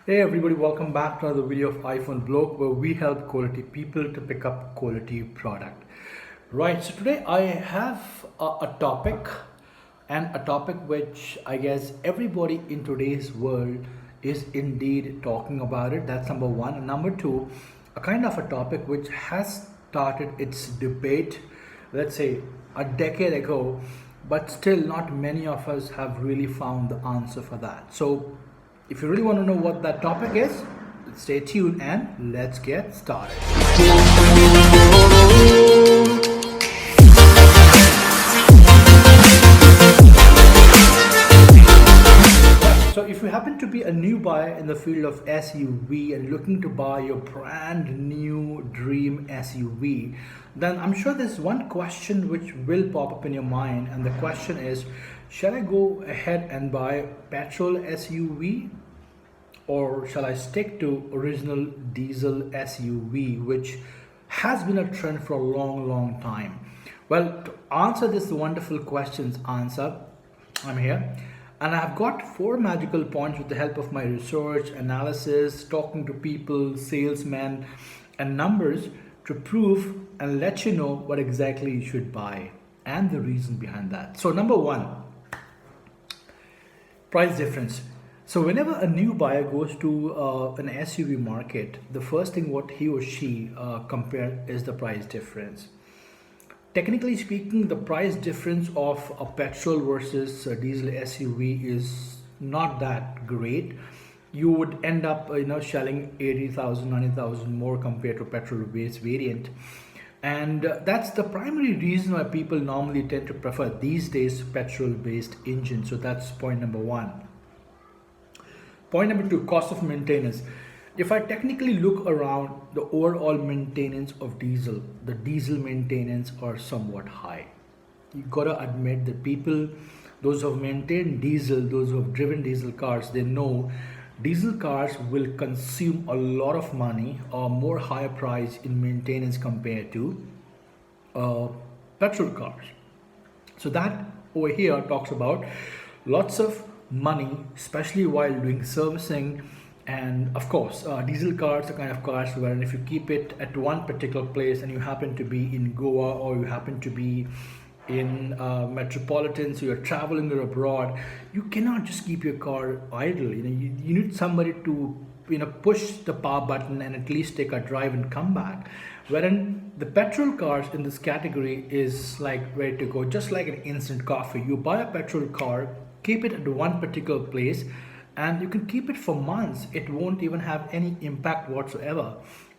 Hey everybody, welcome back to another video of iPhone Bloke where we help quality people to pick up quality product. Right, so today I have a topic and a topic which I guess everybody in today's world is indeed talking about it. That's number one. And number two, a kind of a topic which has started its debate, let's say a decade ago, but still not many of us have really found the answer for that. So if you really want to know what that topic is, stay tuned and let's get started. So if you happen to be a new buyer in the field of SUV and looking to buy your brand new dream SUV, then I'm sure there's one question which will pop up in your mind, and the question is, shall I go ahead and buy petrol SUV, or shall I stick to original diesel SUV, which has been a trend for a long time? Well, to answer this wonderful questions I'm here and I've got four magical points with the help of my research, analysis, talking to people, salesmen, and numbers to prove and let you know what exactly you should buy and the reason behind that. So, number one, price difference. So whenever a new buyer goes to an SUV market, the first thing what he or she compare is the price difference. Technically speaking, the price difference of a petrol versus a diesel SUV is not that great. You would end up, shelling 80,000, 90,000 more compared to petrol-based variant. And that's the primary reason why people normally tend to prefer these days petrol-based engine. So that's point number one. Point number two, cost of maintenance. If I technically look around the overall maintenance of diesel, the diesel maintenance are somewhat high. You gotta admit that people, those who have maintained diesel, those who have driven diesel cars, they know diesel cars will consume a lot of money or more higher price in maintenance compared to petrol cars. So that over here talks about lots of money, especially while doing servicing. And of course, diesel cars are kind of cars where if you keep it at one particular place and you happen to be in Goa or you happen to be in metropolitan, so you're traveling or abroad, you cannot just keep your car idle. You need somebody to push the power button and at least take a drive and come back. Wherein the petrol cars in this category is like ready to go, just like an instant coffee. You buy a petrol car, keep it at one particular place, and you can keep it for months. It won't even have any impact whatsoever,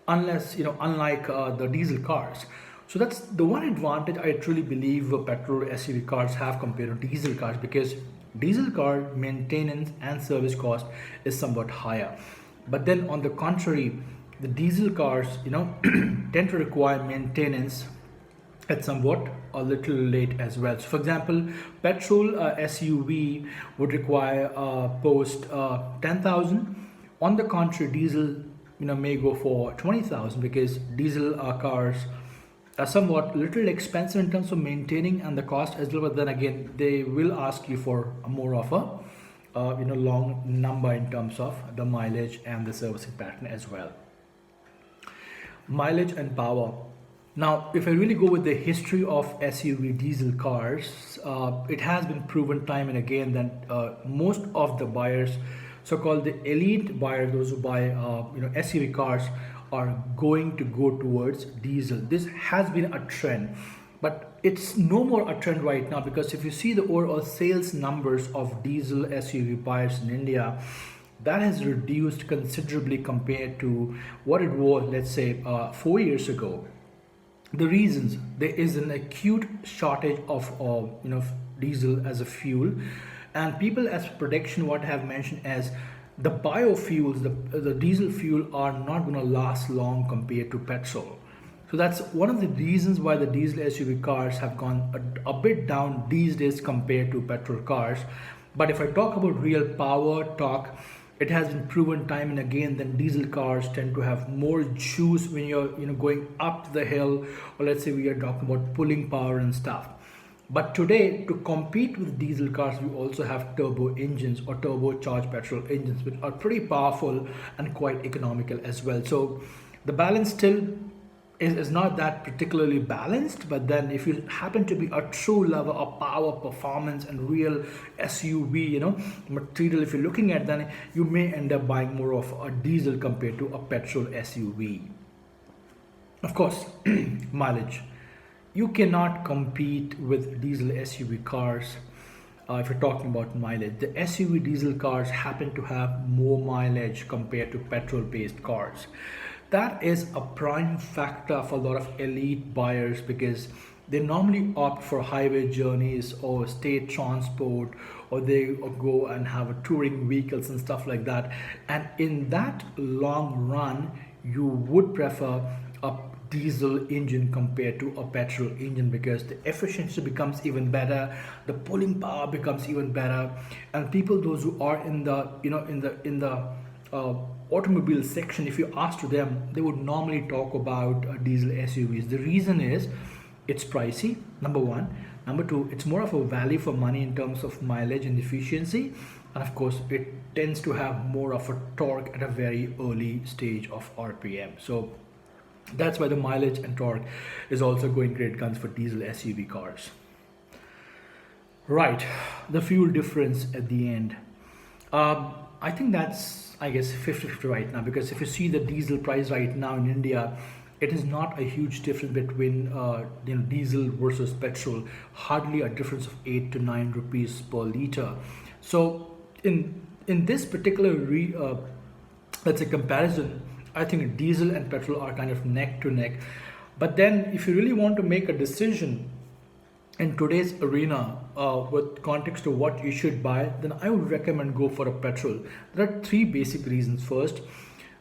unless unlike the diesel cars. So that's the one advantage I truly believe petrol SUV cars have compared to diesel cars, because diesel car maintenance and service cost is somewhat higher. But then on the contrary, the diesel cars tend to require maintenance at somewhat a little late as well. So for example, petrol SUV would require post 10,000. On the contrary, diesel may go for 20,000, because diesel cars are somewhat little expensive in terms of maintaining and the cost as well. But then again, they will ask you for more of a long number in terms of the mileage and the servicing pattern as well. Mileage and power. Now, if I really go with the history of SUV diesel cars, it has been proven time and again that most of the buyers, so-called the elite buyers, those who buy SUV cars, are going to go towards diesel. This has been a trend, but it's no more a trend right now, because if you see the overall sales numbers of diesel SUV buyers in India, that has reduced considerably compared to what it was, let's say, 4 years ago. The reasons: there is an acute shortage of diesel as a fuel, and people, as prediction, what I have mentioned as the biofuels, the diesel fuel are not going to last long compared to petrol. So that's one of the reasons why the diesel SUV cars have gone a bit down these days compared to petrol cars. But if I talk about real power, torque, it has been proven time and again that diesel cars tend to have more juice when you're going up the hill, or let's say we are talking about pulling power and stuff. But today, to compete with diesel cars, we also have turbo engines or turbocharged petrol engines, which are pretty powerful and quite economical as well. So the balance still is not that particularly balanced, but then if you happen to be a true lover of power, performance, and real SUV, material, if you're looking at, then you may end up buying more of a diesel compared to a petrol SUV. Of course, mileage. You cannot compete with diesel SUV cars if you're talking about mileage. The SUV diesel cars happen to have more mileage compared to petrol based cars. That is a prime factor for a lot of elite buyers because they normally opt for highway journeys or state transport, or they go and have a touring vehicles and stuff like that. And in that long run, you would prefer a diesel engine compared to a petrol engine because the efficiency becomes even better, the pulling power becomes even better, and people, those who are in the automobile section, if you ask to them, they would normally talk about diesel SUVs. The reason is it's pricey, number one. Number two, it's more of a value for money in terms of mileage and efficiency, and of course it tends to have more of a torque at a very early stage of RPM. So that's why the mileage and torque is also going great guns for diesel SUV cars. Right, the fuel difference at the end. I think that's, I guess, 50-50 right now, because if you see the diesel price right now in India, it is not a huge difference between diesel versus petrol, hardly a difference of 8 to 9 rupees per liter. So in this particular let's say comparison, I think diesel and petrol are kind of neck to neck. But then if you really want to make a decision in today's arena with context to what you should buy, then I would recommend go for a petrol. There are three basic reasons. First,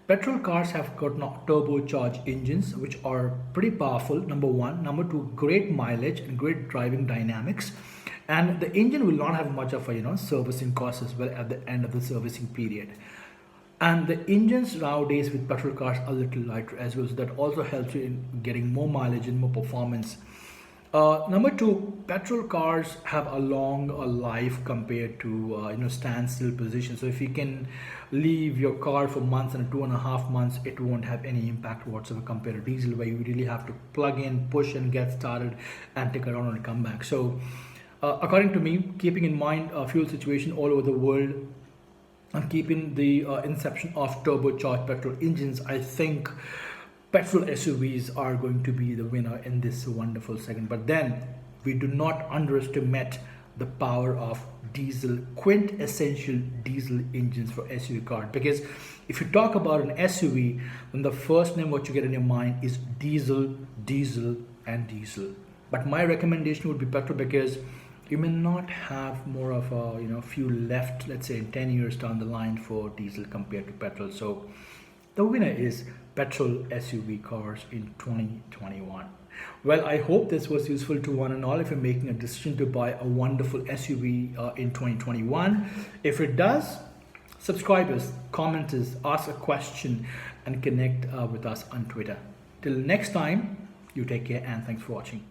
petrol cars have got turbocharged engines which are pretty powerful, number one. Number two, great mileage and great driving dynamics. And the engine will not have much of a servicing cost as well at the end of the servicing period. And the engines nowadays with petrol cars are a little lighter as well, so that also helps you in getting more mileage and more performance. Number two, petrol cars have a long life compared to standstill position. So if you can leave your car for months and 2.5 months, it won't have any impact whatsoever compared to diesel, where you really have to plug in, push, and get started, and take a run and come back. So according to me, keeping in mind fuel situation all over the world, and keeping the inception of turbocharged petrol engines, I think petrol SUVs are going to be the winner in this wonderful segment. But then we do not underestimate the power of diesel, quintessential diesel engines for SUV cars. Because if you talk about an SUV, then the first name what you get in your mind is diesel, diesel, and diesel. But my recommendation would be petrol, because you may not have more of a fuel left, let's say in 10 years down the line, for diesel compared to petrol. So the winner is petrol SUV cars in 2021. Well, I hope this was useful to one and all if you're making a decision to buy a wonderful SUV in 2021. If it does, subscribe us, comment us, ask a question, and connect with us on Twitter. Till next time, you take care and thanks for watching.